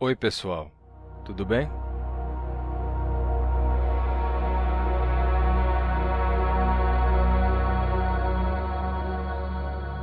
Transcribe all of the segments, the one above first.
Oi, pessoal. Tudo bem?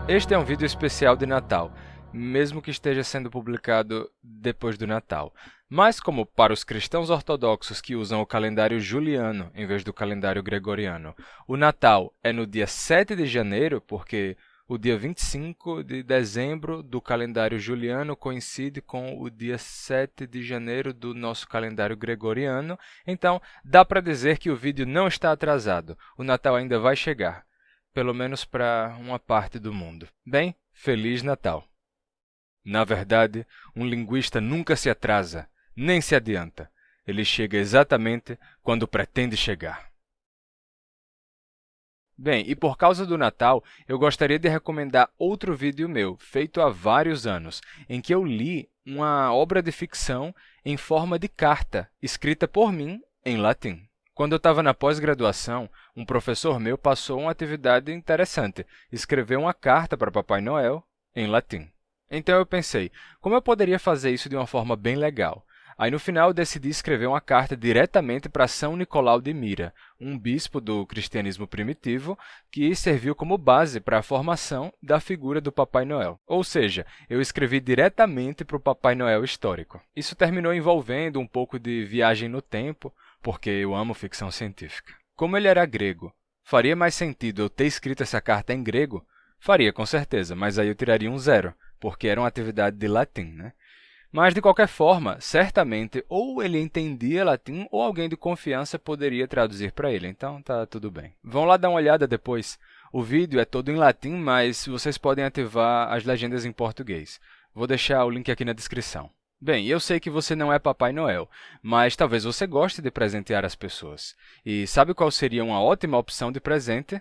Este é um vídeo especial de Natal, mesmo que esteja sendo publicado depois do Natal. Mas como para os cristãos ortodoxos que usam o calendário juliano em vez do calendário gregoriano, o Natal é no dia 7 de janeiro, porque o dia 25 de dezembro do calendário juliano coincide com o dia 7 de janeiro do nosso calendário gregoriano, então dá para dizer que o vídeo não está atrasado. O Natal ainda vai chegar, pelo menos para uma parte do mundo. Bem, Feliz Natal! Na verdade, um linguista nunca se atrasa, nem se adianta. Ele chega exatamente quando pretende chegar. Bem, e por causa do Natal, eu gostaria de recomendar outro vídeo meu, feito há vários anos, em que eu li uma obra de ficção em forma de carta, escrita por mim em latim. Quando eu estava na pós-graduação, um professor meu passou uma atividade interessante, escrever uma carta para Papai Noel em latim. Então eu pensei, como eu poderia fazer isso de uma forma bem legal? Aí no final eu decidi escrever uma carta diretamente para São Nicolau de Mira, um bispo do cristianismo primitivo que serviu como base para a formação da figura do Papai Noel. Ou seja, eu escrevi diretamente para o Papai Noel histórico. Isso terminou envolvendo um pouco de viagem no tempo, porque eu amo ficção científica. Como ele era grego, faria mais sentido eu ter escrito essa carta em grego? Faria, com certeza, mas aí eu tiraria um 0, porque era uma atividade de latim, né? Mas, de qualquer forma, certamente ou ele entendia latim ou alguém de confiança poderia traduzir para ele, então tá tudo bem. Vão lá dar uma olhada depois. O vídeo é todo em latim, mas vocês podem ativar as legendas em português. Vou deixar o link aqui na descrição. Bem, eu sei que você não é Papai Noel, mas talvez você goste de presentear as pessoas. E sabe qual seria uma ótima opção de presente?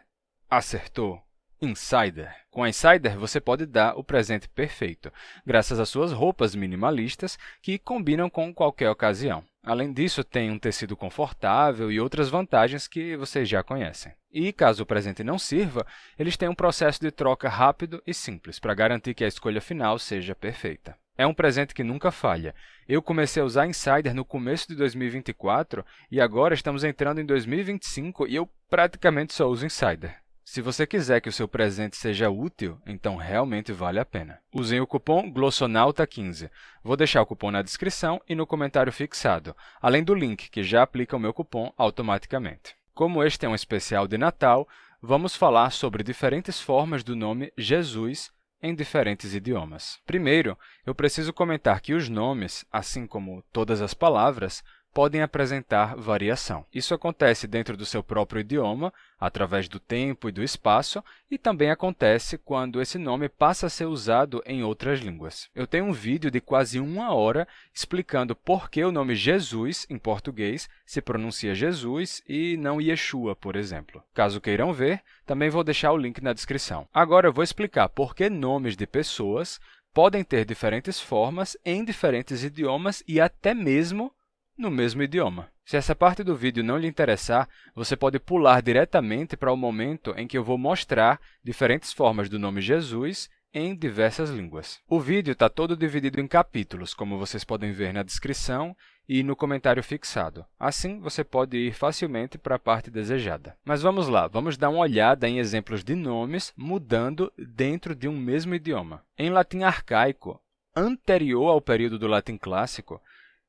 Acertou! Insider. Com a Insider, você pode dar o presente perfeito, graças às suas roupas minimalistas que combinam com qualquer ocasião. Além disso, tem um tecido confortável e outras vantagens que vocês já conhecem. E, caso o presente não sirva, eles têm um processo de troca rápido e simples para garantir que a escolha final seja perfeita. É um presente que nunca falha. Eu comecei a usar Insider no começo de 2024 e agora estamos entrando em 2025 e eu praticamente só uso Insider. Se você quiser que o seu presente seja útil, então realmente vale a pena. Usem o cupom GLOSSONAUTA15. Vou deixar o cupom na descrição e no comentário fixado, além do link que já aplica o meu cupom automaticamente. Como este é um especial de Natal, vamos falar sobre diferentes formas do nome Jesus em diferentes idiomas. Primeiro, eu preciso comentar que os nomes, assim como todas as palavras, podem apresentar variação. Isso acontece dentro do seu próprio idioma, através do tempo e do espaço, e também acontece quando esse nome passa a ser usado em outras línguas. Eu tenho um vídeo de quase 1 hora explicando por que o nome Jesus, em português, se pronuncia Jesus e não Yeshua, por exemplo. Caso queiram ver, também vou deixar o link na descrição. Agora eu vou explicar por que nomes de pessoas podem ter diferentes formas em diferentes idiomas e até mesmo no mesmo idioma. Se essa parte do vídeo não lhe interessar, você pode pular diretamente para o momento em que eu vou mostrar diferentes formas do nome Jesus em diversas línguas. O vídeo está todo dividido em capítulos, como vocês podem ver na descrição e no comentário fixado. Assim, você pode ir facilmente para a parte desejada. Mas vamos lá, vamos dar uma olhada em exemplos de nomes mudando dentro de um mesmo idioma. Em latim arcaico, anterior ao período do latim clássico,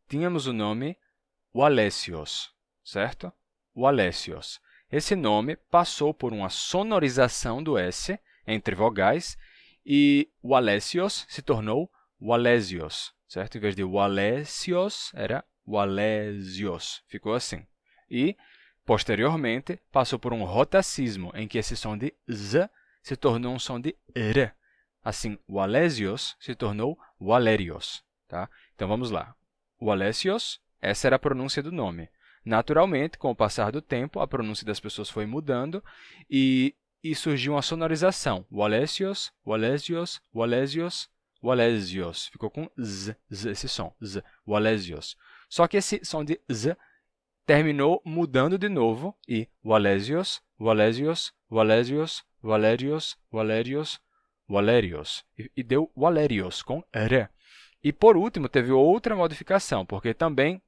tínhamos o nome Wallesios, certo? Wallesios. Esse nome passou por uma sonorização do S entre vogais e Wallesios se tornou Wallesios, certo? Em vez de Wallesios, era Wallesios. Ficou assim. E, posteriormente, passou por um rotacismo, em que esse som de Z se tornou um som de R. Assim, Wallesios se tornou Wallerios. Tá? Então, vamos lá. Wallesios, essa era a pronúncia do nome. Naturalmente, com o passar do tempo, a pronúncia das pessoas foi mudando e surgiu uma sonorização. Wallesios, Wallesios, Wallesios, Wallesios. Ficou com Z, esse som, Z, Wallesios. Só que esse som de Z terminou mudando de novo e Wallesios, Wallesios, Wallesios, Wallerios, Wallerios, Wallerios. E deu Wallerios com R. E, por último, teve outra modificação, porque também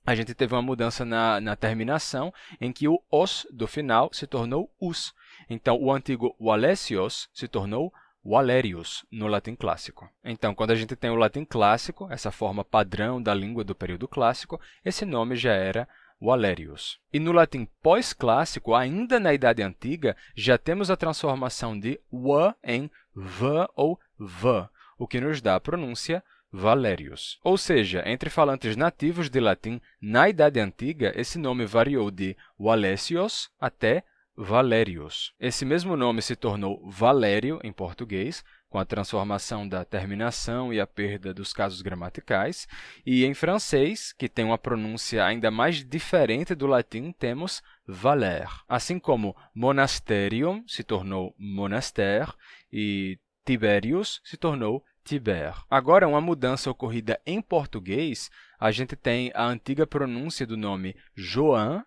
a gente teve uma mudança na terminação, em que o os do final se tornou us. Então, o antigo Valesios se tornou Valerius no latim clássico. Então, quando a gente tem o latim clássico, essa forma padrão da língua do período clássico, esse nome já era Valerius. E no latim pós-clássico, ainda na Idade Antiga, já temos a transformação de w em v ou v, o que nos dá a pronúncia Valerius. Ou seja, entre falantes nativos de latim na Idade Antiga, esse nome variou de Valesios até Valerius. Esse mesmo nome se tornou Valério em português, com a transformação da terminação e a perda dos casos gramaticais. E em francês, que tem uma pronúncia ainda mais diferente do latim, temos Valer. Assim como monasterium se tornou monastère e Tiberius se tornou Tiber. Agora, uma mudança ocorrida em português, a gente tem a antiga pronúncia do nome João,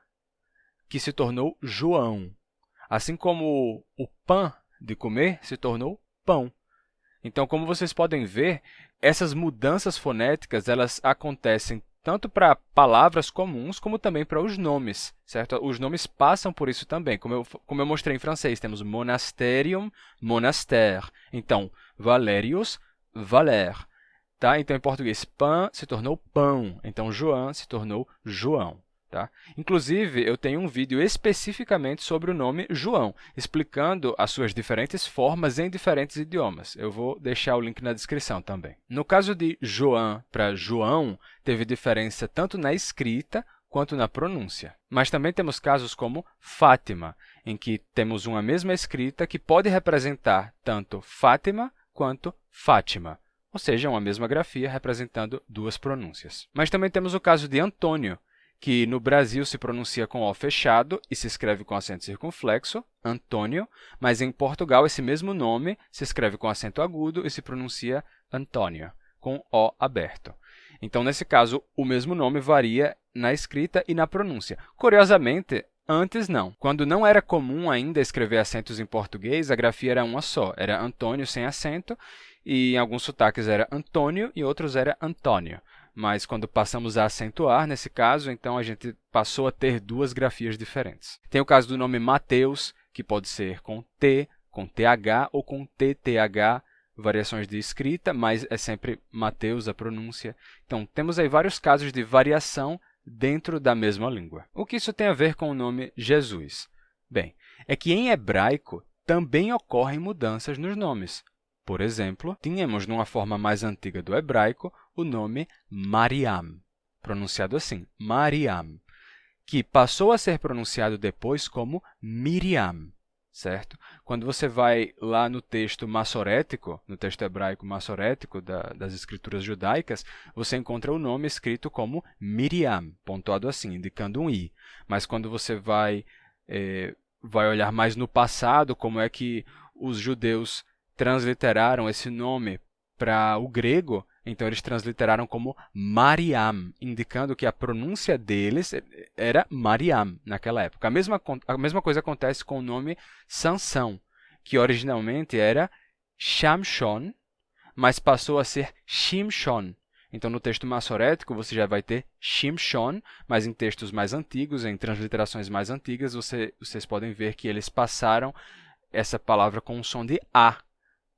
que se tornou João. Assim como o pão de comer se tornou pão. Então, como vocês podem ver, essas mudanças fonéticas elas acontecem tanto para palavras comuns, como também para os nomes, certo? Os nomes passam por isso também. Como eu mostrei em francês, temos monasterium, monastère. Então, Valerius, Valer. Tá? Então, em português, pão se tornou pão. Então, João se tornou João. Tá? Inclusive, eu tenho um vídeo especificamente sobre o nome João, explicando as suas diferentes formas em diferentes idiomas. Eu vou deixar o link na descrição também. No caso de João para João, teve diferença tanto na escrita quanto na pronúncia. Mas também temos casos como Fátima, em que temos uma mesma escrita que pode representar tanto Fátima quanto Fátima, ou seja, uma mesma grafia representando duas pronúncias. Mas também temos o caso de Antônio, que no Brasil se pronuncia com O fechado e se escreve com acento circunflexo, Antônio, mas em Portugal esse mesmo nome se escreve com acento agudo e se pronuncia Antônio, com O aberto. Então, nesse caso, o mesmo nome varia na escrita e na pronúncia. Curiosamente, antes não. Quando não era comum ainda escrever acentos em português, a grafia era uma só, era Antônio sem acento, e em alguns sotaques era Antônio e outros era Antônio. Mas quando passamos a acentuar, nesse caso, então a gente passou a ter duas grafias diferentes. Tem o caso do nome Mateus, que pode ser com T, com TH ou com TTH, variações de escrita, mas é sempre Mateus a pronúncia. Então, temos aí vários casos de variação dentro da mesma língua. O que isso tem a ver com o nome Jesus? Bem, é que em hebraico também ocorrem mudanças nos nomes. Por exemplo, tínhamos, numa forma mais antiga do hebraico, o nome Mariam, pronunciado assim, Mariam, que passou a ser pronunciado depois como Miriam, certo? Quando você vai lá no texto massorético, no texto hebraico massorético das escrituras judaicas, você encontra o nome escrito como Miriam, pontuado assim, indicando um i. Mas quando você vai olhar mais no passado, como é que os judeus transliteraram esse nome para o grego, então eles transliteraram como Mariam, indicando que a pronúncia deles era Mariam naquela época. A mesma coisa acontece com o nome Sansão, que originalmente era Shamshon, mas passou a ser Shimshon. Então, no texto massorético, você já vai ter Shimshon, mas em textos mais antigos, em transliterações mais antigas, vocês podem ver que eles passaram essa palavra com o som de A.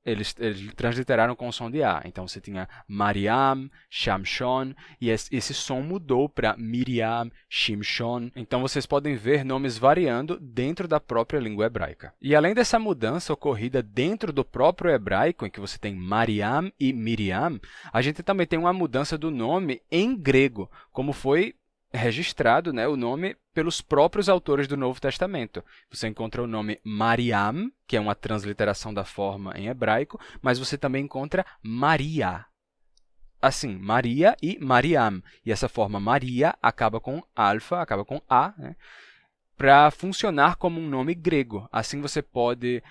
Eles transliteraram com o som de A. Então, você tinha Mariam, Shamshon, e esse som mudou para Miriam, Shimshon. Então, vocês podem ver nomes variando dentro da própria língua hebraica. E além dessa mudança ocorrida dentro do próprio hebraico, em que você tem Mariam e Miriam, a gente também tem uma mudança do nome em grego, como foi registrado, né, o nome pelos próprios autores do Novo Testamento. Você encontra o nome Mariam, que é uma transliteração da forma em hebraico, mas você também encontra Maria. Assim, Maria e Mariam. E essa forma Maria acaba com alfa, acaba com A, né, para funcionar como um nome grego. Assim você pode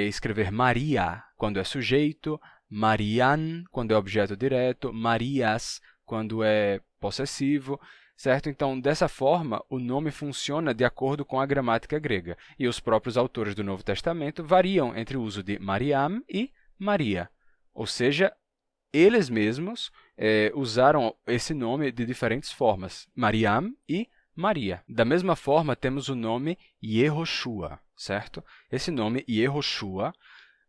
escrever Maria quando é sujeito, Marian quando é objeto direto, Marias quando é possessivo, certo? Então, dessa forma, o nome funciona de acordo com a gramática grega. E os próprios autores do Novo Testamento variam entre o uso de Mariam e Maria. Ou seja, eles mesmos usaram esse nome de diferentes formas, Mariam e Maria. Da mesma forma, temos o nome Yehoshua, certo? Esse nome Yehoshua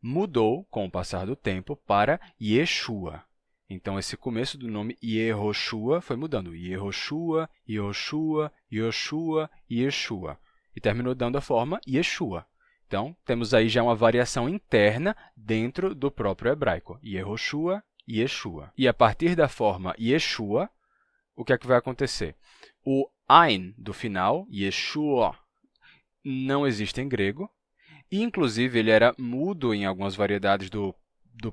mudou com o passar do tempo para Yeshua. Então, esse começo do nome Yehoshua foi mudando. Yehoshua, Yehoshua, Yoshua, Yeshua. E terminou dando a forma Yeshua. Então, temos aí já uma variação interna dentro do próprio hebraico. Yehoshua, Yeshua. E a partir da forma Yeshua, o que é que vai acontecer? O Ain do final, Yeshua, não existe em grego. E, inclusive, ele era mudo em algumas variedades do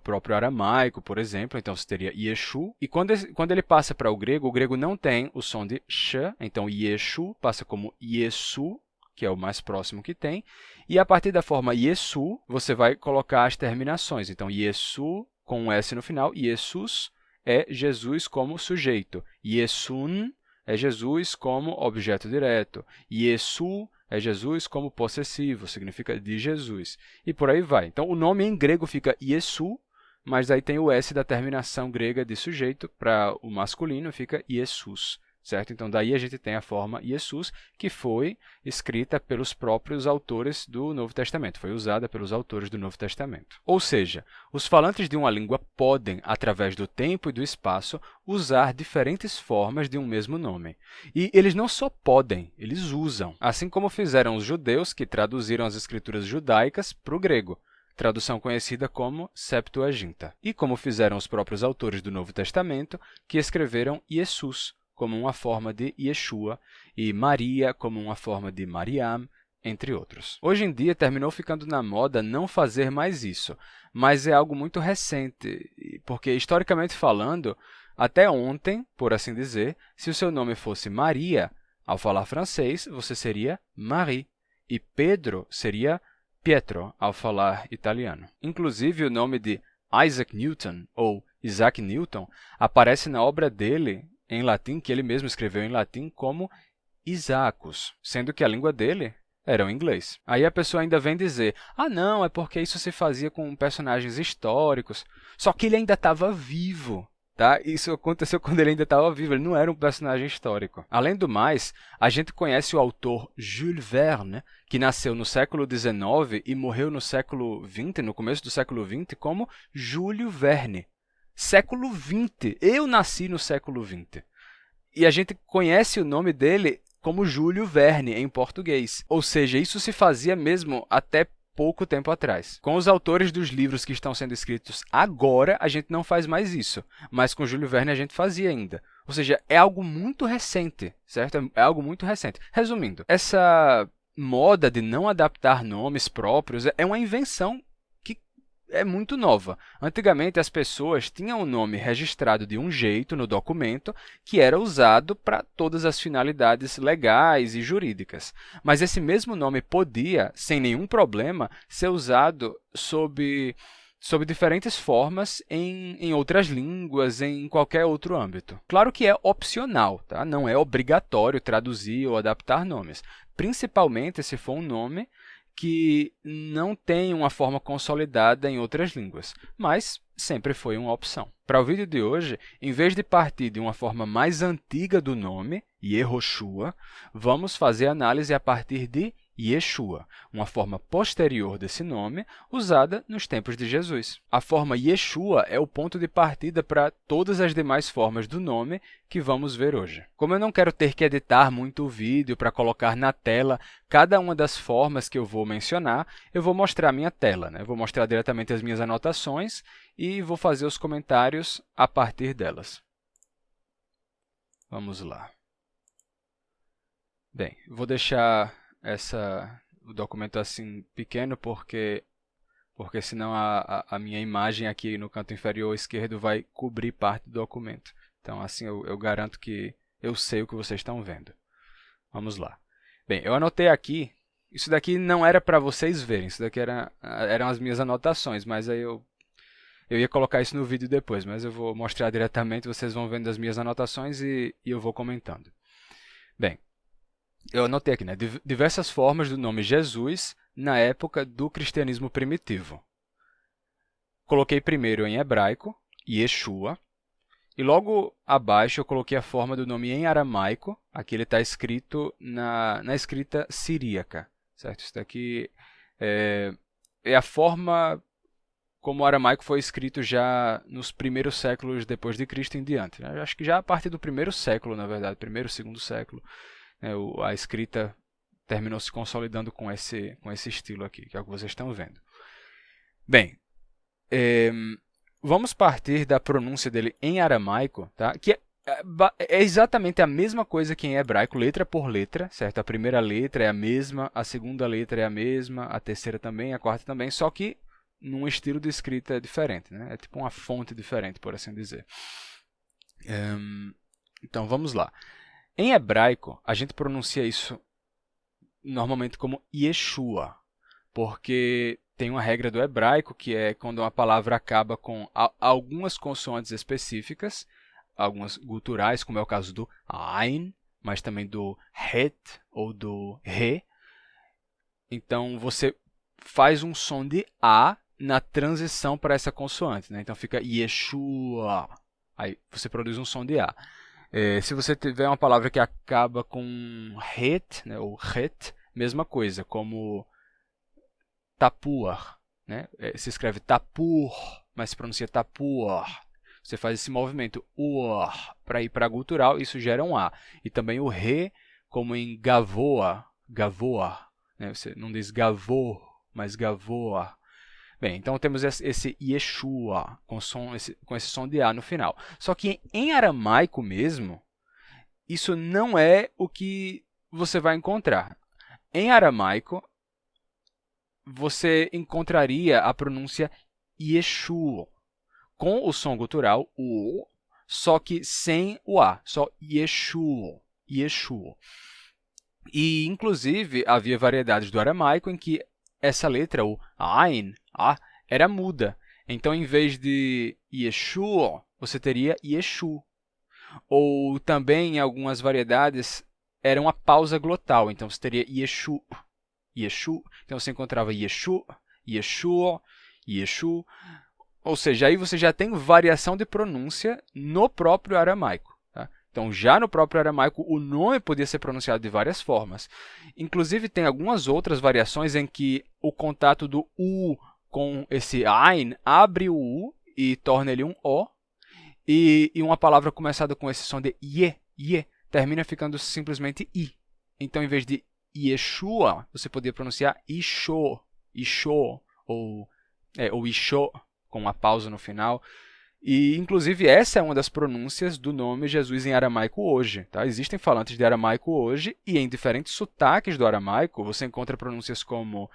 próprio aramaico, por exemplo. Então, você teria Yeshu. E quando ele passa para o grego não tem o som de sh. Então, Yeshu passa como Yesu, que é o mais próximo que tem. E a partir da forma Yesu, você vai colocar as terminações. Então, Yesu com um S no final. Jesus é Jesus como sujeito. Yesun é Jesus como objeto direto. Yesu é Jesus como possessivo, significa de Jesus. E por aí vai. Então, o nome em grego fica Yesu, mas aí tem o S da terminação grega de sujeito, para o masculino fica Jesus, certo? Então, daí a gente tem a forma Jesus, que foi escrita pelos próprios autores do Novo Testamento, foi usada pelos autores do Novo Testamento. Ou seja, os falantes de uma língua podem, através do tempo e do espaço, usar diferentes formas de um mesmo nome. E eles não só podem, eles usam. Assim como fizeram os judeus, que traduziram as escrituras judaicas para o grego, tradução conhecida como Septuaginta. E como fizeram os próprios autores do Novo Testamento, que escreveram Jesus como uma forma de Yeshua e Maria como uma forma de Mariam, entre outros. Hoje em dia, terminou ficando na moda não fazer mais isso, mas é algo muito recente, porque, historicamente falando, até ontem, por assim dizer, se o seu nome fosse Maria, ao falar francês, você seria Marie, e Pedro seria Pietro, ao falar italiano. Inclusive, o nome de Isaac Newton, ou Isaac Newton, aparece na obra dele, em latim, que ele mesmo escreveu em latim como Isaacus, sendo que a língua dele era o inglês. Aí a pessoa ainda vem dizer, não, é porque isso se fazia com personagens históricos, só que ele ainda estava vivo. Tá? Isso aconteceu quando ele ainda estava vivo, ele não era um personagem histórico. Além do mais, a gente conhece o autor Jules Verne, que nasceu no século XIX e morreu no século XX, no começo do século XX, como Júlio Verne. Século XX. Eu nasci no século XX. E a gente conhece o nome dele como Júlio Verne, em português. Ou seja, isso se fazia mesmo até pouco tempo atrás. Com os autores dos livros que estão sendo escritos agora, a gente não faz mais isso. Mas com Júlio Verne a gente fazia ainda. Ou seja, é algo muito recente, certo? É algo muito recente. Resumindo, essa moda de não adaptar nomes próprios é uma invenção é muito nova. Antigamente, as pessoas tinham o nome registrado de um jeito no documento que era usado para todas as finalidades legais e jurídicas. Mas esse mesmo nome podia, sem nenhum problema, ser usado sob diferentes formas em outras línguas, em qualquer outro âmbito. Claro que é opcional, tá? Não é obrigatório traduzir ou adaptar nomes, principalmente se for um nome que não tem uma forma consolidada em outras línguas, mas sempre foi uma opção. Para o vídeo de hoje, em vez de partir de uma forma mais antiga do nome, Yehoshua, vamos fazer análise a partir de Yeshua, uma forma posterior desse nome, usada nos tempos de Jesus. A forma Yeshua é o ponto de partida para todas as demais formas do nome que vamos ver hoje. Como eu não quero ter que editar muito o vídeo para colocar na tela cada uma das formas que eu vou mencionar, eu vou mostrar a minha tela, né? Eu vou mostrar diretamente as minhas anotações e vou fazer os comentários a partir delas. Vamos lá. Bem, vou deixar o documento assim pequeno porque senão a minha imagem aqui no canto inferior esquerdo vai cobrir parte do documento. Então, assim, eu garanto que eu sei o que vocês estão vendo. Vamos lá. Bem, eu anotei aqui, isso daqui não era para vocês verem, isso daqui eram as minhas anotações, mas aí eu ia colocar isso no vídeo depois, mas eu vou mostrar diretamente, vocês vão vendo as minhas anotações e eu vou comentando. Bem, eu anotei aqui, né? Diversas formas do nome Jesus na época do cristianismo primitivo. Coloquei primeiro em hebraico, Yeshua. E logo abaixo eu coloquei a forma do nome em aramaico. Aqui ele está escrito na escrita siríaca, certo? Isso daqui é a forma como o aramaico foi escrito já nos primeiros séculos depois de Cristo em diante, né? Acho que já a partir do primeiro século, na verdade, primeiro, segundo século, né, a escrita terminou se consolidando com esse estilo aqui, que é o que vocês estão vendo. Bem, vamos partir da pronúncia dele em aramaico, tá? Que é exatamente a mesma coisa que em hebraico, letra por letra, certo? A primeira letra é a mesma, a segunda letra é a mesma, a terceira também, a quarta também, só que num estilo de escrita diferente, né? É tipo uma fonte diferente, por assim dizer. Então, vamos lá. Em hebraico, a gente pronuncia isso normalmente como Yeshua, porque tem uma regra do hebraico, que é quando uma palavra acaba com algumas consoantes específicas, algumas guturais, como é o caso do Ain, mas também do Het ou do Re. Então, você faz um som de A na transição para essa consoante, né? Então, fica Yeshua. Aí, você produz um som de A. Se você tiver uma palavra que acaba com Het, né, ou Het, mesma coisa, como Tapuar, né? Se escreve Tapur, mas se pronuncia Tapuar. Você faz esse movimento uar para ir para gutural, isso gera um A. E também o Re, como em Gavoa, Gavoa, né? Você não diz Gavô, mas Gavoa. Bem, então temos esse Yeshua, com esse som de A no final. Só que em aramaico mesmo, isso não é o que você vai encontrar. Em aramaico, você encontraria a pronúncia Yeshua, com o som gutural, o, só que sem o A, só Yeshua, Yeshua. E, inclusive, havia variedades do aramaico em que essa letra, o Ain, A, era muda. Então, em vez de Yeshua, você teria Yeshu. Ou também, em algumas variedades, era uma pausa glotal. Então, você teria Yeshu, Yeshu. Então, você encontrava Yeshu, Yeshua, Yeshu. Ou seja, aí você já tem variação de pronúncia no próprio aramaico. Tá? Então, já no próprio aramaico, o nome podia ser pronunciado de várias formas. Inclusive, tem algumas outras variações em que o contato do U com esse Ain abre o U e torna ele um O. E uma palavra começada com esse som de Ye, termina ficando simplesmente I. Então, em vez de Yeshua, você poderia pronunciar Isho, ou Isho, com uma pausa no final. E, inclusive, essa é uma das pronúncias do nome Jesus em aramaico hoje. Tá? Existem falantes de aramaico hoje, e em diferentes sotaques do aramaico, você encontra pronúncias como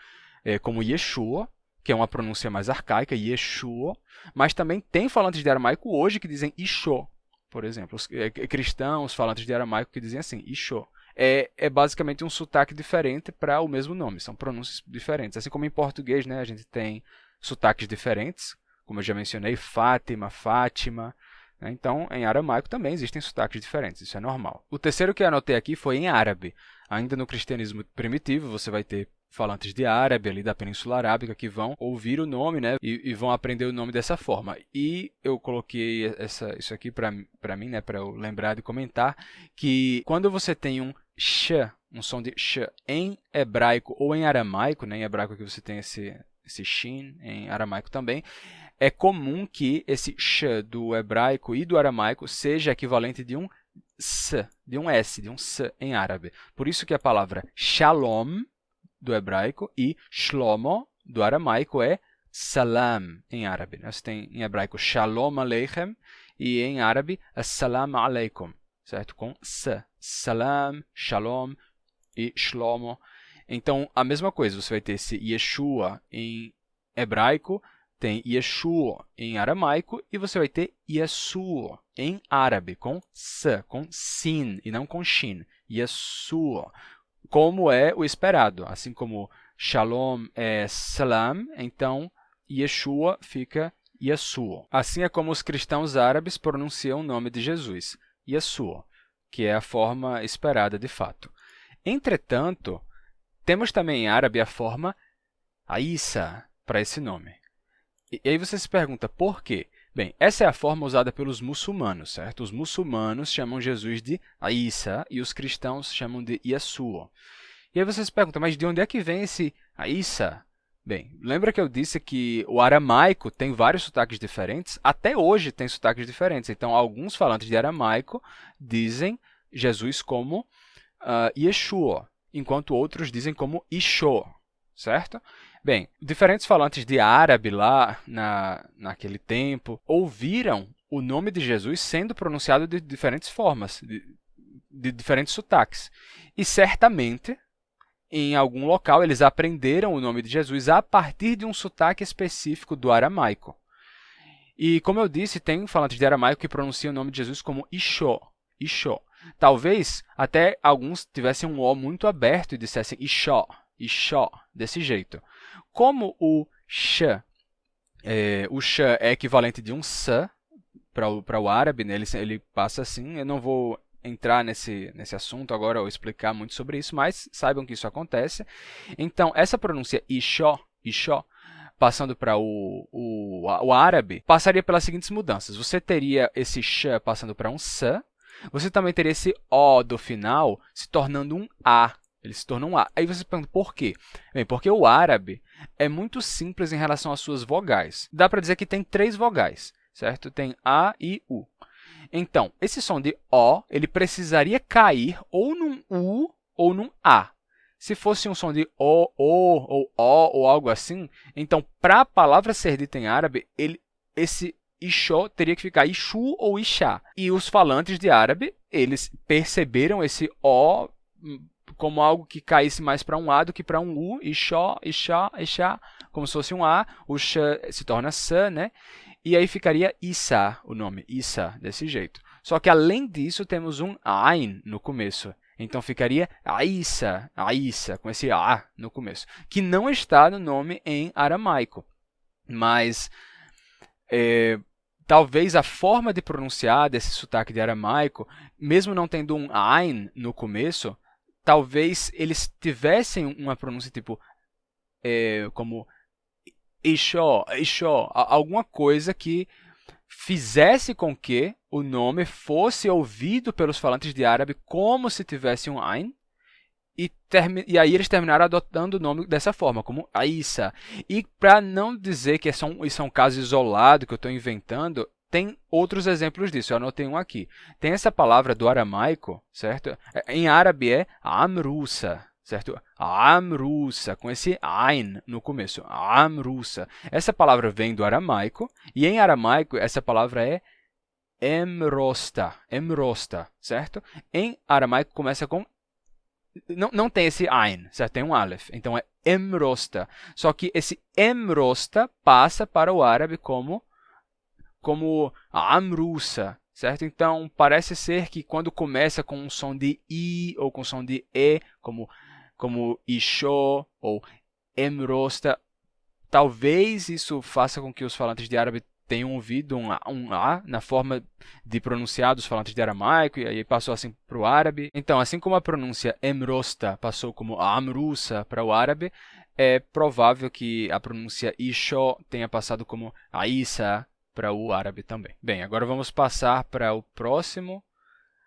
Yeshua, que é uma pronúncia mais arcaica, Yeshua, mas também tem falantes de aramaico hoje que dizem Isho, por exemplo. Os cristãos, falantes de aramaico que dizem assim, Isho. É basicamente um sotaque diferente para o mesmo nome, são pronúncias diferentes. Assim como em português, né, a gente tem sotaques diferentes, como eu já mencionei, Fátima, Fátima. Né? Então, em aramaico também existem sotaques diferentes, isso é normal. O terceiro que eu anotei aqui foi em árabe. Ainda no cristianismo primitivo, você vai ter falantes de árabe, ali da Península Arábica, que vão ouvir o nome, né, e vão aprender o nome dessa forma. E eu coloquei isso aqui para mim, né, para eu lembrar de comentar, que quando você tem um sh, um som de sh em hebraico ou em aramaico, né, em hebraico aqui você tem esse shin, em aramaico também, é comum que esse sh do hebraico e do aramaico seja equivalente de um s, de um s, de um s em árabe. Por isso que a palavra shalom do hebraico e shlomo do aramaico é salam em árabe. Você tem em hebraico shalom aleichem e em árabe assalam aleikum, certo? Com s, salam, shalom e shlomo. Então, a mesma coisa, você vai ter esse Yeshua em hebraico, tem Yeshua em aramaico e você vai ter Yeshua em árabe, com s, com sin e não com shin. Yeshua, como é o esperado. Assim como Shalom é Salam, então Yeshua fica Yeshua. Assim é como os cristãos árabes pronunciam o nome de Jesus, Yeshua, que é a forma esperada de fato. Entretanto, temos também em árabe a forma Aissa para esse nome. E aí você se pergunta por quê? Bem, essa é a forma usada pelos muçulmanos, certo? Os muçulmanos chamam Jesus de Isa e os cristãos chamam de Yeshua. E aí vocês perguntam, mas de onde é que vem esse Isa? Bem, lembra que eu disse que o aramaico tem vários sotaques diferentes? Até hoje tem sotaques diferentes. Então, alguns falantes de aramaico dizem Jesus como Yeshua, enquanto outros dizem como Isho, certo? Bem, diferentes falantes de árabe lá naquele tempo ouviram o nome de Jesus sendo pronunciado de diferentes formas, de diferentes sotaques. E certamente, em algum local, eles aprenderam o nome de Jesus a partir de um sotaque específico do aramaico. E, como eu disse, tem falantes de aramaico que pronunciam o nome de Jesus como Isho, Isho. Talvez até alguns tivessem um O muito aberto e dissessem Ishó, Ishó, desse jeito. Como o sh é equivalente de um s para o árabe, né? Ele passa assim, eu não vou entrar nesse assunto agora ou explicar muito sobre isso, mas saibam que isso acontece. Então, essa pronúncia Ishó, Ishó, passando para o árabe, passaria pelas seguintes mudanças. Você teria esse sh passando para um s, você também teria esse o do final se tornando um a. Ele se torna um A. Aí você pergunta por quê? Bem, porque o árabe é muito simples em relação às suas vogais. Dá para dizer que tem 3 vogais, certo? Tem A e U. Então, esse som de O, ele precisaria cair ou num U ou num A. Se fosse um som de O ou O ou algo assim, então, para a palavra ser dita em árabe, esse Ishó teria que ficar Ishu ou Ishá. E os falantes de árabe, eles perceberam esse O como algo que caísse mais para um A do que para um U, Ishó, Ishá, Ishá, como se fosse um A, o Sh se torna S, né? E aí ficaria Issa, o nome, Issa, desse jeito. Só que além disso, temos um Ain no começo. Então ficaria Aissa, Aissa, com esse A no começo, que não está no nome em aramaico. Mas talvez a forma de pronunciar desse sotaque de aramaico, mesmo não tendo um Ain no começo, talvez eles tivessem uma pronúncia tipo como Ishó, Ishó, alguma coisa que fizesse com que o nome fosse ouvido pelos falantes de árabe como se tivesse um Ain, e aí eles terminaram adotando o nome dessa forma, como Aissa. E para não dizer que isso é um caso isolado que eu estou inventando, tem outros exemplos disso, eu anotei um aqui. Tem essa palavra do aramaico, certo? Em árabe é amrusa, certo? Amrusa, com esse ain no começo, amrusa. Essa palavra vem do aramaico, e em aramaico essa palavra é emrosta, emrosta, certo? Em aramaico começa com não tem esse ain, certo? Tem um aleph, então é emrosta. Só que esse emrosta passa para o árabe como amrusa, certo? Então, parece ser que quando começa com um som de I ou com som de E, como Isho ou Emrosta, talvez isso faça com que os falantes de árabe tenham ouvido um A na forma de pronunciar dos falantes de aramaico, e aí passou assim para o árabe. Então, assim como a pronúncia Emrosta passou como Amrusa para o árabe, é provável que a pronúncia Isho tenha passado como Aissa para o árabe também. Bem, agora vamos passar para o próximo.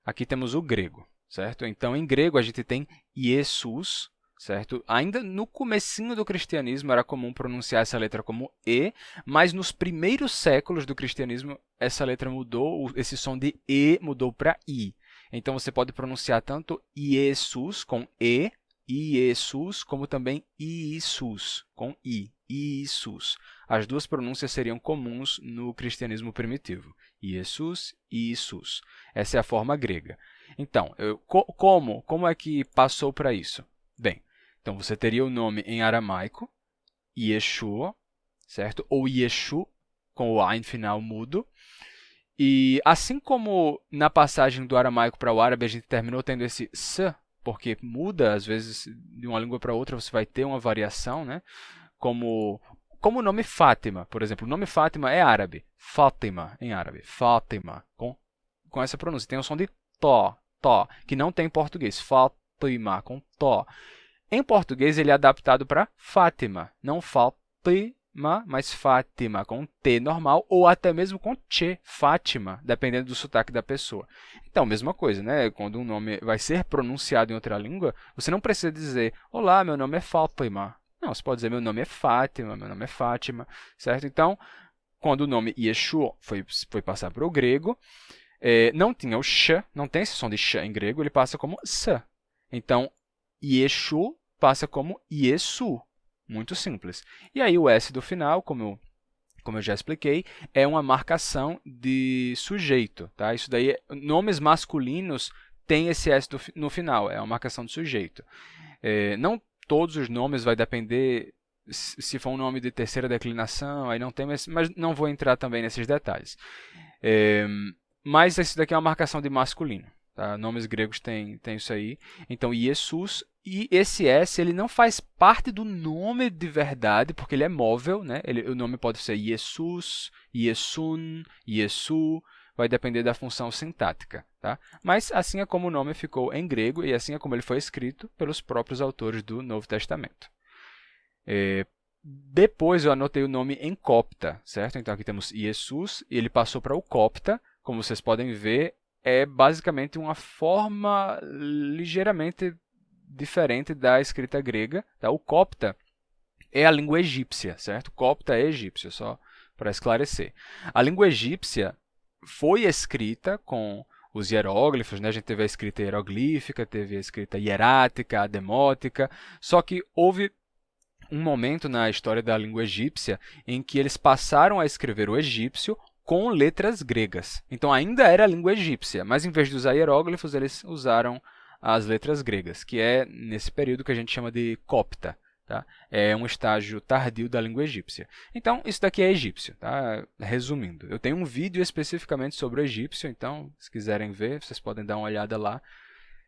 Aqui temos o grego, certo? Então, em grego, a gente tem Jesus, certo? Ainda no comecinho do cristianismo era comum pronunciar essa letra como E, mas nos primeiros séculos do cristianismo essa letra mudou, esse som de E mudou para I. Então, você pode pronunciar tanto Jesus com E, Jesus, como também Isus com I, Isus. As duas pronúncias seriam comuns no cristianismo primitivo. Jesus e Isus. Essa é a forma grega. Então, como é que passou para isso? Bem, então você teria o nome em aramaico, Yeshua, certo? Ou Yeshu, com o Ain final mudo. E assim como na passagem do aramaico para o árabe a gente terminou tendo esse S, porque muda, às vezes, de uma língua para outra você vai ter uma variação, né? Como o nome Fátima, por exemplo. O nome Fátima é árabe. Fátima, em árabe. Fátima, com essa pronúncia. Tem o som de to, que não tem em português. Fátima, com to. Em português, ele é adaptado para Fátima, não Fátima, mas Fátima com T normal, ou até mesmo com Che, Fátima, dependendo do sotaque da pessoa. Então, mesma coisa, né? Quando um nome vai ser pronunciado em outra língua, você não precisa dizer, olá, meu nome é Fátima. Não, você pode dizer, meu nome é Fátima, meu nome é Fátima, certo? Então, quando o nome Yeshua foi passar para o grego, não tinha o sh, não tem esse som de sh em grego, ele passa como s. Então, Yeshu passa como Yesu. Muito simples. E aí o S do final, como eu já expliquei, é uma marcação de sujeito. Tá? Isso daí, nomes masculinos têm esse S no final, é uma marcação de sujeito. Não todos os nomes vai depender, se for um nome de terceira declinação, aí não tem, mas não vou entrar também nesses detalhes. Mas isso daqui é uma marcação de masculino. Tá? Nomes gregos têm isso aí. Então, Jesus, e esse S ele não faz parte do nome de verdade, porque ele é móvel. Né? O nome pode ser Jesus, Yesun, Yesu, vai depender da função sintática. Tá? Mas assim é como o nome ficou em grego e assim é como ele foi escrito pelos próprios autores do Novo Testamento. Depois eu anotei o nome em copta, certo? Então aqui temos Jesus e ele passou para o copta. Como vocês podem ver, é basicamente uma forma ligeiramente diferente da escrita grega. Tá? O copta é a língua egípcia, certo? O copta é egípcio, só para esclarecer. A língua egípcia foi escrita com os hieróglifos, né? A gente teve a escrita hieroglífica, teve a escrita hierática, a demótica, só que houve um momento na história da língua egípcia em que eles passaram a escrever o egípcio com letras gregas. Então ainda era a língua egípcia, mas em vez de usar hieróglifos, eles usaram as letras gregas, que é nesse período que a gente chama de copta. Tá? É um estágio tardio da língua egípcia. Então, isso daqui é egípcio. Tá? Resumindo, eu tenho um vídeo especificamente sobre o egípcio, então, se quiserem ver, vocês podem dar uma olhada lá.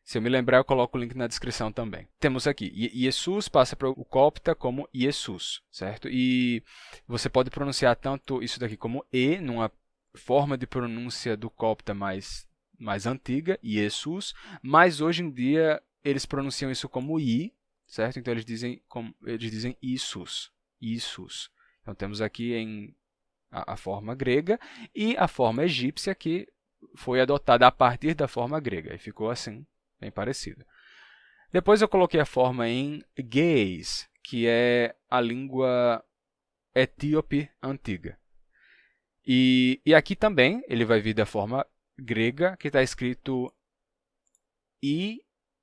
Se eu me lembrar, eu coloco o link na descrição também. Temos aqui, Jesus passa para o copta como Jesus, certo? E você pode pronunciar tanto isso daqui como E, numa forma de pronúncia do copta mais antiga, Jesus, mas hoje em dia eles pronunciam isso como I, certo? Então eles dizem Isus, Isus. Então temos aqui a forma grega e a forma egípcia que foi adotada a partir da forma grega e ficou assim, bem parecido. Depois eu coloquei a forma em ge'ez, que é a língua etíope antiga. E aqui também ele vai vir da forma grega, que está escrito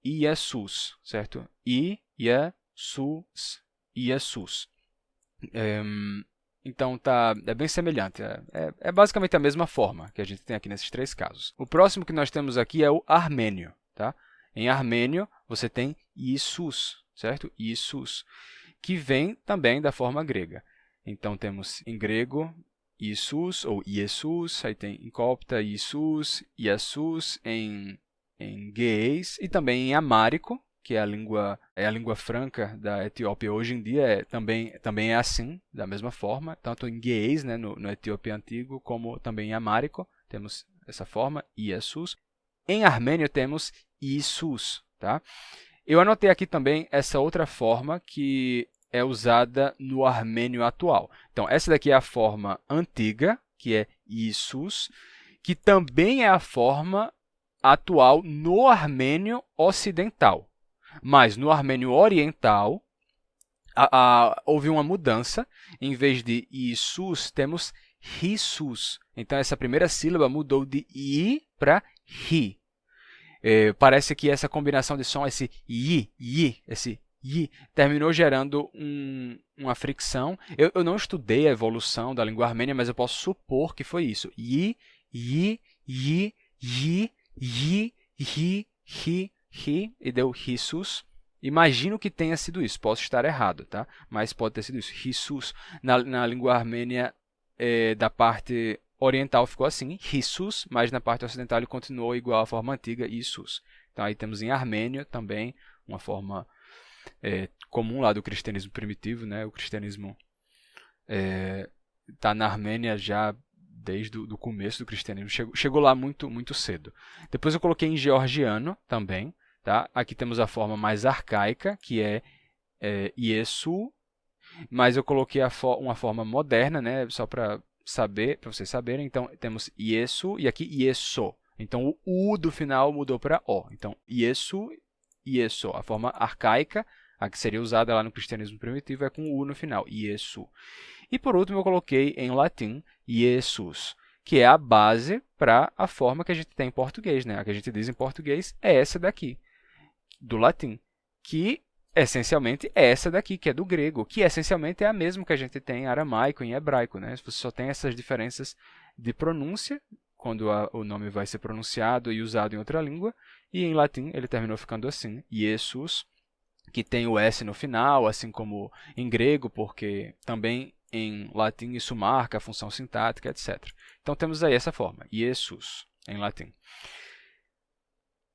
Iesus, certo? Iesus. Então é bem semelhante, é basicamente a mesma forma que a gente tem aqui nesses três casos. O próximo que nós temos aqui é o armênio. Tá? Em armênio, você tem Isus, certo? Isus, que vem também da forma grega. Então, temos em grego Isus ou Iesus, aí tem em copta Isus, Iasus, em ge'ez e também em amárico, que é a língua franca da Etiópia hoje em dia, também é assim, da mesma forma, tanto em ge'ez, né, no etíope antigo, como também em amárico, temos essa forma, Iesus. Em armênio temos Isus. Tá? Eu anotei aqui também essa outra forma que é usada no armênio atual. Então, essa daqui é a forma antiga, que é Isus, que também é a forma atual no armênio ocidental. Mas no armênio oriental, houve uma mudança. Em vez de Isus, temos Risus. Então, essa primeira sílaba mudou de I para Ri. Parece que essa combinação de som, esse terminou gerando uma fricção. Eu não estudei a evolução da língua armênia, mas eu posso supor que foi isso. Yi, ri, e deu Risus. Imagino que tenha sido isso. Posso estar errado, tá? Mas pode ter sido isso. Risus, na língua armênia da parte oriental ficou assim, Risus, mas na parte ocidental ele continuou igual à forma antiga, Isus. Então aí temos em armênio também uma forma comum lá do cristianismo primitivo, né? O cristianismo está na Armênia já desde o começo do cristianismo, chegou lá muito, muito cedo. Depois eu coloquei em georgiano também. Tá? Aqui temos a forma mais arcaica, que é Yesu, mas eu coloquei uma forma moderna, né, só para vocês saberem. Então, temos Iesu e aqui Ieso. Então, o U do final mudou para O. Então, Iesu, Ieso. A forma arcaica, a que seria usada lá no cristianismo primitivo, é com o U no final, Iesu. E, por último, eu coloquei em latim Iesus, que é a base para a forma que a gente tem em português, né? A que a gente diz em português é essa daqui, do latim, que essencialmente é essa daqui, que é do grego, que essencialmente é a mesma que a gente tem em aramaico e em hebraico, né? Você só tem essas diferenças de pronúncia, quando o nome vai ser pronunciado e usado em outra língua, e em latim ele terminou ficando assim, Iesus, que tem o S no final, assim como em grego, porque também em latim isso marca a função sintática, etc. Então temos aí essa forma, Iesus, em latim.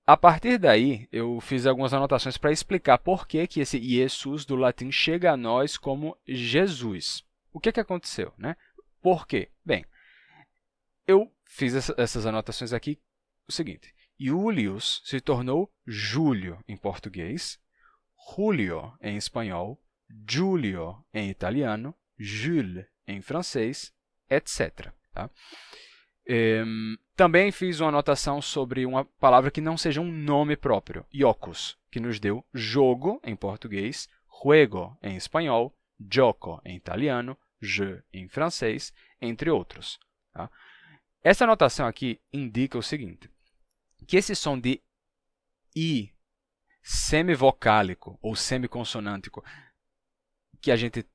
A partir daí, eu fiz algumas anotações para explicar por que esse Iesus do latim chega a nós como Jesus. O que aconteceu, né? Por quê? Bem, eu fiz essas anotações aqui, o seguinte, Julius se tornou Júlio em português, Julio em espanhol, Giulio em italiano, Jules em francês, etc. Tá? Também fiz uma anotação sobre uma palavra que não seja um nome próprio, iocos, que nos deu jogo em português, juego em espanhol, gioco em italiano, jeu em francês, entre outros. Tá? Essa anotação aqui indica o seguinte, que esse som de I semivocálico ou semiconsonântico que a gente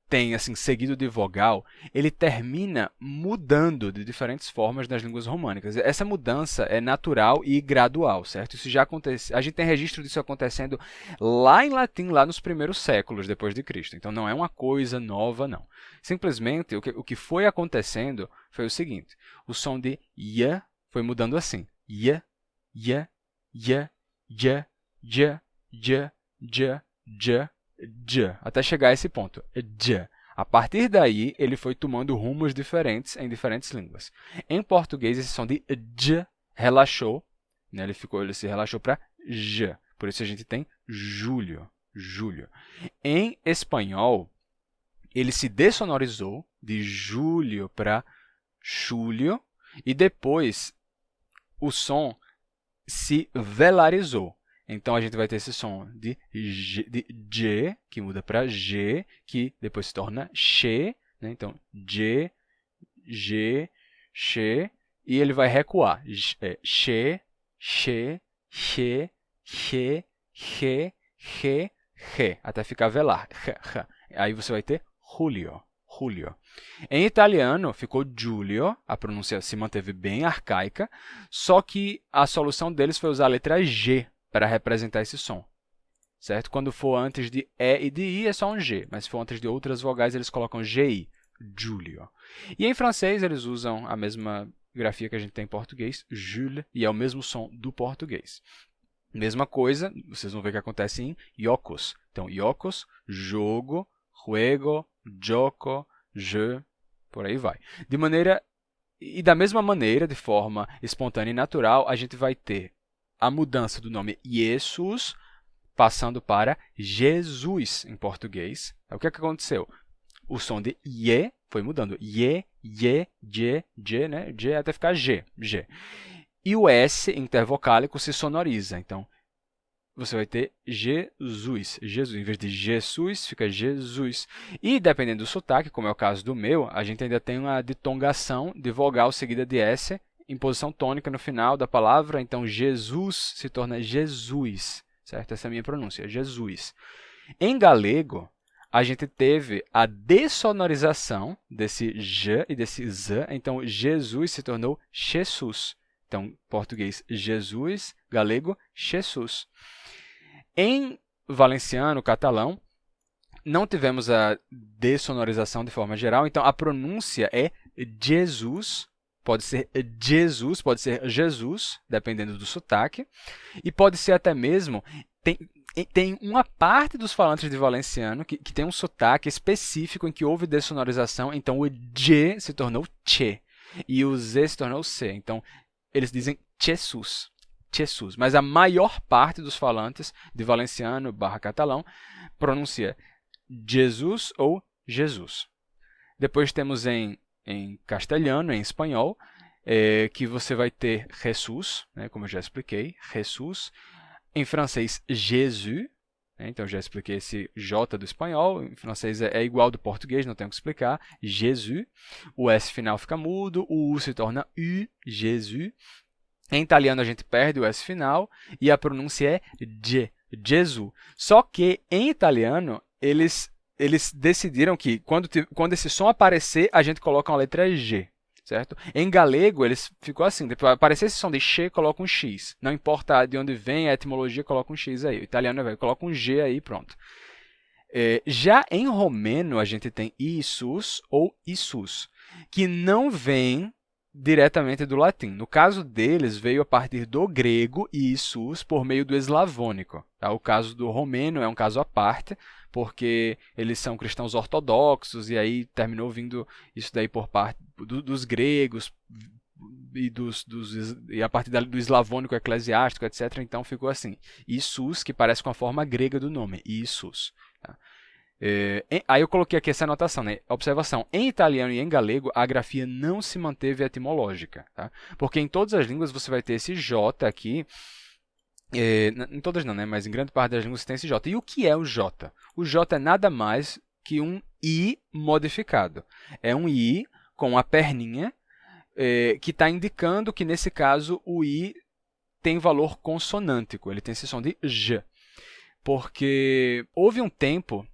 tem assim seguido de vogal, ele termina mudando de diferentes formas nas línguas românicas. Essa mudança é natural e gradual, certo? Isso já acontece. A gente tem registro disso acontecendo lá em latim, lá nos primeiros séculos depois de Cristo. Então não é uma coisa nova, não. Simplesmente o que foi acontecendo foi o seguinte: o som de y foi mudando assim, y, y, y, y, j, j, j, j, j, até chegar a esse ponto, j. A partir daí, ele foi tomando rumos diferentes em diferentes línguas. Em português, esse som de j relaxou, né? Ele se relaxou para j. Por isso a gente tem Júlio, Júlio. Em espanhol, ele se dessonorizou de Júlio para Chúlio e depois o som se velarizou. Então, a gente vai ter esse som de J, que muda para G, que depois se torna X, né? Então, J, G, X, e ele vai recuar. X, X, X, X, X, X, X, até ficar velar. Aí você vai ter Julio, Julio. Em italiano, ficou Giulio, a pronúncia se manteve bem arcaica, só que a solução deles foi usar a letra G para representar esse som, certo? Quando for antes de E e de I, é só um G, mas se for antes de outras vogais, eles colocam GI, Giulio. E em francês, eles usam a mesma grafia que a gente tem em português, Jules, e é o mesmo som do português. Mesma coisa, vocês vão ver que acontece em iocos. Então, iocos, jogo, juego, gioco, jeu, por aí vai. E da mesma maneira, de forma espontânea e natural, a gente vai ter a mudança do nome Jesus passando para Jesus em português. O que aconteceu? O som de ye foi mudando. Ye, ye, je, je, né? Je até ficar G, G. E o S intervocálico se sonoriza. Então, você vai ter Jesus, Jesus. Em vez de Jesus, fica Jesus. E, dependendo do sotaque, como é o caso do meu, a gente ainda tem uma ditongação de vogal seguida de S em posição tônica no final da palavra. Então, Jesus se torna Jesus, certo? Essa é a minha pronúncia, Jesus. Em galego, a gente teve a dessonorização desse J e desse Z. Então, Jesus se tornou Jesus. Então, português, Jesus, galego, Jesus. Em valenciano, catalão, não tivemos a dessonorização de forma geral. Então, a pronúncia é Jesus. Pode ser Jesus, pode ser Jesus, dependendo do sotaque. E pode ser até mesmo... Tem uma parte dos falantes de valenciano que tem um sotaque específico em que houve dessonorização. Então, o J se tornou Che. E o Z se tornou C. Então, eles dizem Jesus. Jesus. Mas a maior parte dos falantes de valenciano / catalão pronuncia Jesus ou Jesus. Depois temos em castelhano, em espanhol, que você vai ter Jesus, né, como eu já expliquei, Jesus. Em francês, Jésus, né, então eu já expliquei esse J do espanhol, em francês é igual do português, não tenho que explicar, Jésus. O S final fica mudo, o U se torna U, Jésus. Em italiano a gente perde o S final e a pronúncia é G, Gesù. Só que em italiano eles decidiram que quando esse som aparecer, a gente coloca uma letra G, certo? Em galego, eles ficou assim, depois aparecer esse som de che, coloca um X. Não importa de onde vem a etimologia, coloca um X aí. O italiano coloca um G aí, pronto. Já em romeno, a gente tem Iisus ou Isus, que não vem diretamente do latim. No caso deles, veio a partir do grego Iisus por meio do eslavônico. Tá? O caso do romeno é um caso à parte, porque eles são cristãos ortodoxos, e aí terminou vindo isso daí por parte dos gregos e a partir do eslavônico eclesiástico, etc. Então ficou assim, Iisus, que parece com a forma grega do nome, Iisus. Tá? Aí eu coloquei aqui essa anotação, né? Observação, em italiano e em galego, a grafia não se manteve etimológica, tá? Porque em todas as línguas você vai ter esse J aqui, em todas não, né? Mas em grande parte das línguas você tem esse J. E o que é o J? O J é nada mais que um I modificado. É um I com a perninha, que está indicando que, nesse caso, o I tem valor consonântico, ele tem esse som de J. Porque houve um tempo...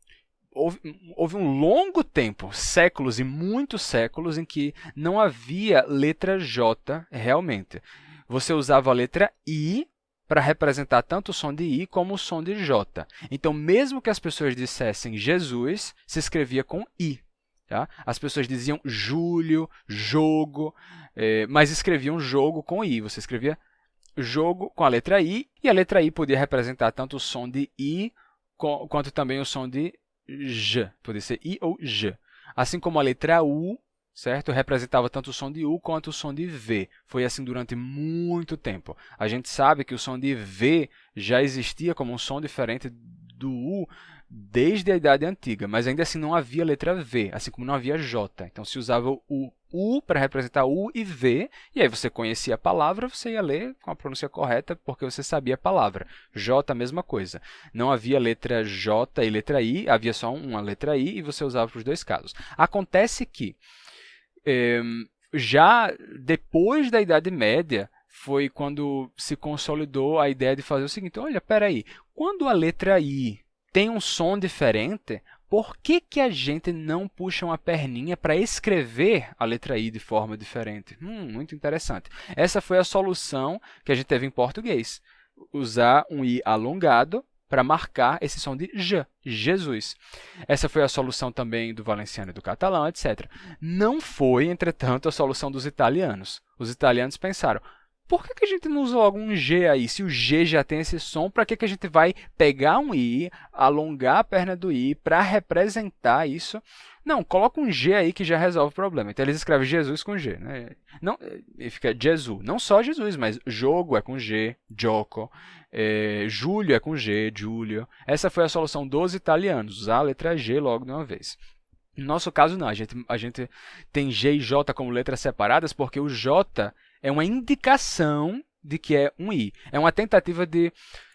Houve um longo tempo, séculos e muitos séculos, em que não havia letra J realmente. Você usava a letra I para representar tanto o som de I como o som de J. Então, mesmo que as pessoas dissessem Jesus, se escrevia com I. Tá? As pessoas diziam Júlio, jogo, mas escreviam jogo com I. Você escrevia jogo com a letra I, e a letra I podia representar tanto o som de I quanto também o som de J, poderia ser I ou J. Assim como a letra U, certo? Representava tanto o som de U quanto o som de V. Foi assim durante muito tempo. A gente sabe que o som de V já existia como um som diferente do U desde a Idade Antiga, mas ainda assim não havia letra V, assim como não havia J. Então se usava o U para representar U e V, e aí você conhecia a palavra, você ia ler com a pronúncia correta porque você sabia a palavra. J, a mesma coisa. Não havia letra J e letra I, havia só uma letra I e você usava para os dois casos. Acontece que já depois da Idade Média foi quando se consolidou a ideia de fazer o seguinte: olha, espera aí, quando a letra I tem um som diferente, por que a gente não puxa uma perninha para escrever a letra I de forma diferente? Muito interessante. Essa foi a solução que a gente teve em português. Usar um I alongado para marcar esse som de J, Jesus. Essa foi a solução também do valenciano e do catalão, etc. Não foi, entretanto, a solução dos italianos. Os italianos pensaram: por que a gente não usa logo um G aí? Se o G já tem esse som, para que a gente vai pegar um I, alongar a perna do I para representar isso? Não, coloca um G aí que já resolve o problema. Então eles escrevem Jesus com G. Né? Não, fica Jesus. Não só Jesus, mas jogo é com G, gioco. Júlio é com G, Giulio. Essa foi a solução dos italianos, usar a letra G logo de uma vez. No nosso caso, não. A gente tem G e J como letras separadas porque o J é uma indicação de que é um I. É uma tentativa de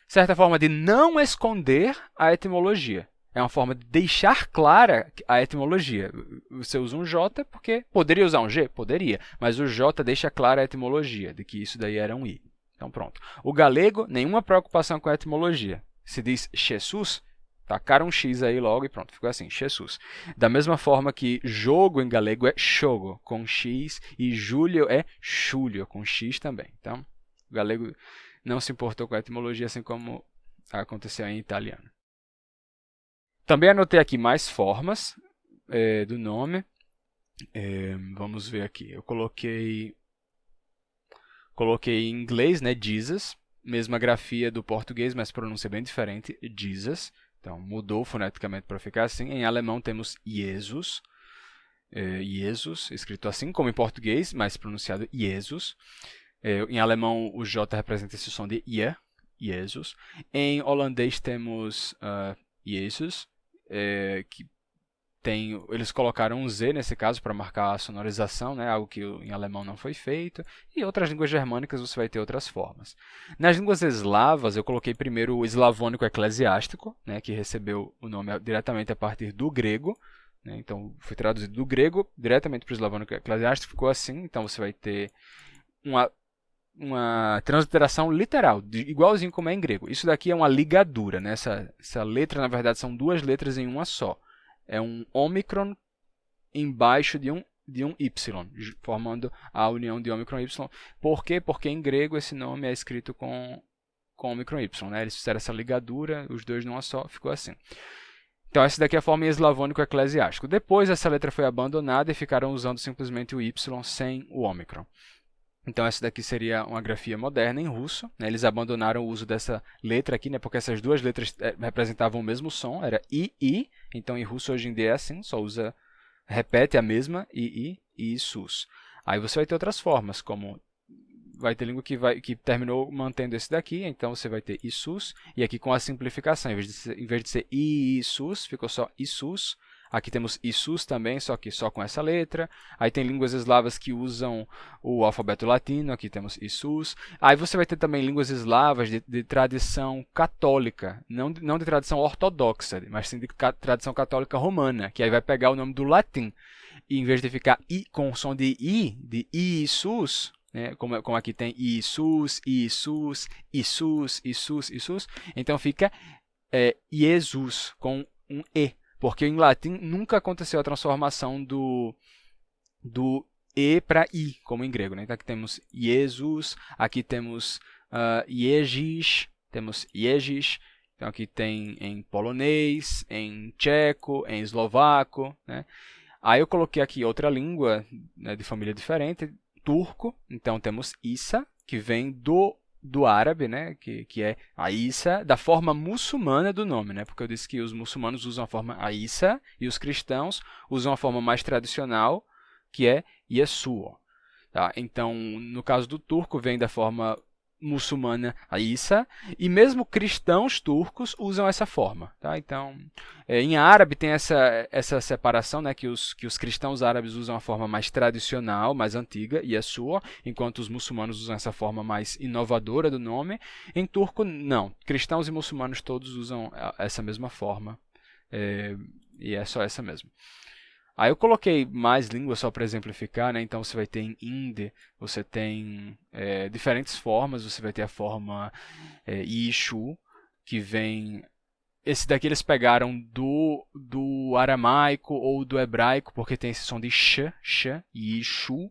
certa forma de não esconder a etimologia. É uma forma de deixar clara a etimologia. Você usa um J porque poderia usar um G? Poderia, mas o J deixa clara a etimologia de que isso daí era um I. Então pronto. O galego, nenhuma preocupação com a etimologia. Se diz Jesus, tacaram um X aí logo e pronto, ficou assim, Jesus. Da mesma forma que jogo em galego é xogo, com X, e Júlio é Xúlio, com X também. Então, o galego não se importou com a etimologia, assim como aconteceu em italiano. Também anotei aqui mais formas do nome. Vamos ver aqui. Eu coloquei em inglês, né, Jesus, mesma grafia do português, mas pronúncia bem diferente, Jesus. Então, mudou foneticamente para ficar assim. Em alemão temos Jesus, Jesus, escrito assim como em português, mas pronunciado Jesus. Em alemão, o J representa esse som de Je, Jesus. Em holandês temos Jesus, que eles colocaram um Z nesse caso para marcar a sonorização, né, algo que em alemão não foi feito, e outras línguas germânicas você vai ter outras formas. Nas línguas eslavas, eu coloquei primeiro o eslavônico eclesiástico, né, que recebeu o nome diretamente a partir do grego, né, então foi traduzido do grego diretamente para o eslavônico eclesiástico, ficou assim, então você vai ter uma transliteração literal, igualzinho como é em grego. Isso daqui é uma ligadura, né? Essa letra, na verdade, são duas letras em uma só. É um ômicron embaixo de um Y, formando a união de ômicron e Y. Por quê? Porque em grego esse nome é escrito com ômicron Y. Né? Eles fizeram essa ligadura, os dois numa só, ficou assim. Então essa daqui é a forma em eslavônico eclesiástico. Depois essa letra foi abandonada e ficaram usando simplesmente o Y sem o ômicron. Então essa daqui seria uma grafia moderna em russo. Né? Eles abandonaram o uso dessa letra aqui, né? Porque essas duas letras representavam o mesmo som, era I. Então em russo hoje em dia é assim, só repete a mesma I, sus. Aí você vai ter outras formas, como vai ter língua que terminou mantendo esse daqui, então você vai ter I, sus, e aqui com a simplificação, em vez de ser I, sus, ficou só I, sus. Aqui temos Isus também, só que só com essa letra. Aí tem línguas eslavas que usam o alfabeto latino, aqui temos Isus. Aí você vai ter também línguas eslavas de tradição católica, não de tradição ortodoxa, mas sim de tradição católica romana, que aí vai pegar o nome do latim. E em vez de ficar I com o som de Isus, né, como aqui tem Isus, então fica Jesus com um E. Porque em latim nunca aconteceu a transformação do E para I, como em grego. Né? Então aqui temos Jesus, aqui temos Ježíš, temos Ježíš. Então aqui tem em polonês, em tcheco, em eslovaco. Né? Aí eu coloquei aqui outra língua, né, de família diferente, turco. Então temos Isa, que vem do árabe, né, que é Aissa, da forma muçulmana do nome, né, porque eu disse que os muçulmanos usam a forma Aissa e os cristãos usam a forma mais tradicional, que é Yeshua. Tá? Então, no caso do turco, vem da forma muçulmana Aissa, e mesmo cristãos turcos usam essa forma. Tá? Então, em árabe tem essa separação, né, que os cristãos árabes usam a forma mais tradicional, mais antiga, Yeshua, enquanto os muçulmanos usam essa forma mais inovadora do nome. Em turco, não. Cristãos e muçulmanos todos usam essa mesma forma, e é só essa mesmo. Aí eu coloquei mais línguas só para exemplificar, né? Então você vai ter em hindi, você tem diferentes formas, você vai ter a forma Yishu, que vem... Esse daqui eles pegaram do aramaico ou do hebraico, porque tem esse som de sh, Yishu,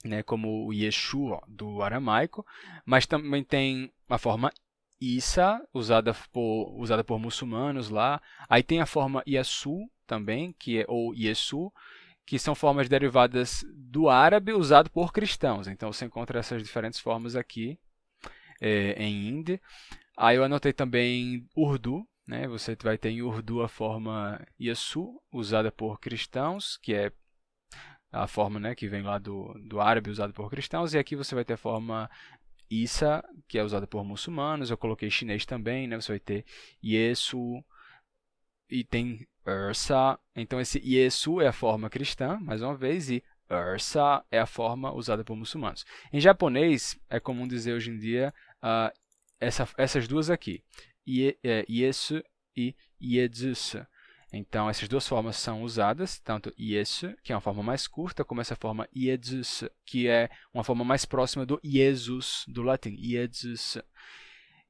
né? Como o Yeshua do aramaico, mas também tem a forma Isa, usada por muçulmanos lá. Aí tem a forma Yasu, também, ou Yesu, que são formas derivadas do árabe usado por cristãos. Então você encontra essas diferentes formas aqui em hindi. Aí eu anotei também Urdu, né? Você vai ter em Urdu a forma Yesu, usada por cristãos, que é a forma, né, que vem lá do árabe usado por cristãos, e aqui você vai ter a forma Isa, que é usada por muçulmanos. Eu coloquei chinês também, né? Você vai ter Yesu, e tem Ursa. Então esse Yesu é a forma cristã, mais uma vez, e Ursa é a forma usada por muçulmanos. Em japonês, é comum dizer hoje em dia essas duas aqui, Yesu e Yezusu. Então essas duas formas são usadas, tanto Yesu, que é uma forma mais curta, como essa forma Yezusu, que é uma forma mais próxima do Jesus, do latim, Yezusu.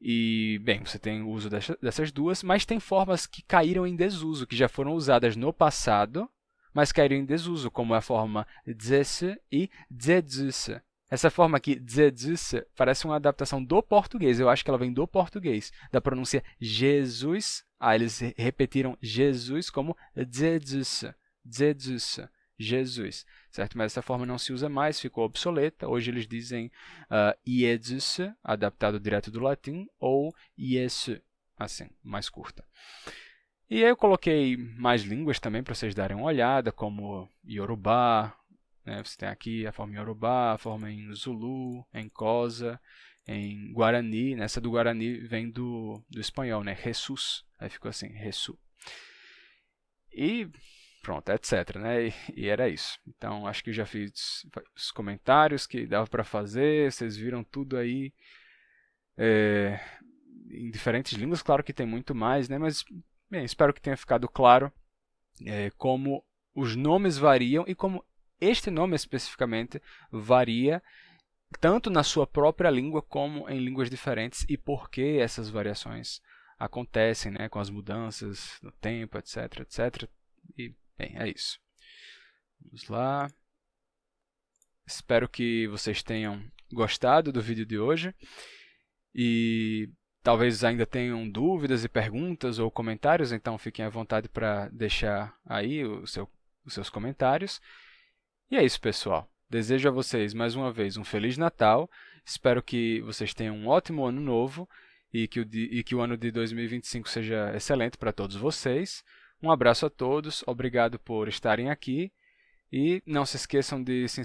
E, bem, você tem o uso dessas duas, mas tem formas que caíram em desuso, que já foram usadas no passado, mas caíram em desuso, como a forma zesu e zezusu. Essa forma aqui, zezusu, parece uma adaptação do português. Eu acho que ela vem do português, da pronúncia Jesus. Eles repetiram Jesus como zezusu, zezusu, Jesus. Certo? Mas essa forma não se usa mais, ficou obsoleta. Hoje eles dizem Iesus, adaptado direto do latim, ou Iesu, assim, mais curta. E aí eu coloquei mais línguas também para vocês darem uma olhada, como Yorubá, né? Você tem aqui a forma em Yorubá, a forma em Zulu, em Xhosa, em Guarani. Essa do Guarani vem do espanhol, né? Jesus, aí ficou assim, Resu. E pronto, etc, né? E era isso. Então, acho que eu já fiz os comentários que dava para fazer, vocês viram tudo aí em diferentes línguas, claro que tem muito mais, né? Mas, bem, espero que tenha ficado claro como os nomes variam e como este nome especificamente varia tanto na sua própria língua como em línguas diferentes e por que essas variações acontecem, né, com as mudanças no tempo, etc, etc. E, bem, é isso. Vamos lá. Espero que vocês tenham gostado do vídeo de hoje e talvez ainda tenham dúvidas e perguntas ou comentários, então fiquem à vontade para deixar aí os seus comentários. E é isso, pessoal. Desejo a vocês, mais uma vez, um Feliz Natal. Espero que vocês tenham um ótimo ano novo e que o ano de 2025 seja excelente para todos vocês. Um abraço a todos, obrigado por estarem aqui e não se esqueçam de se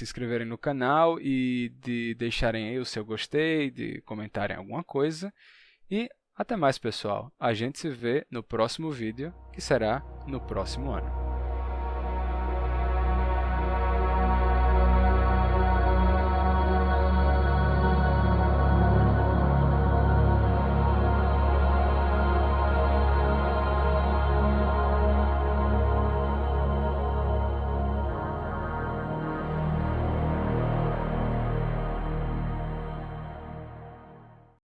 inscreverem no canal e de deixarem aí o seu gostei, de comentarem alguma coisa. E até mais, pessoal. A gente se vê no próximo vídeo, que será no próximo ano.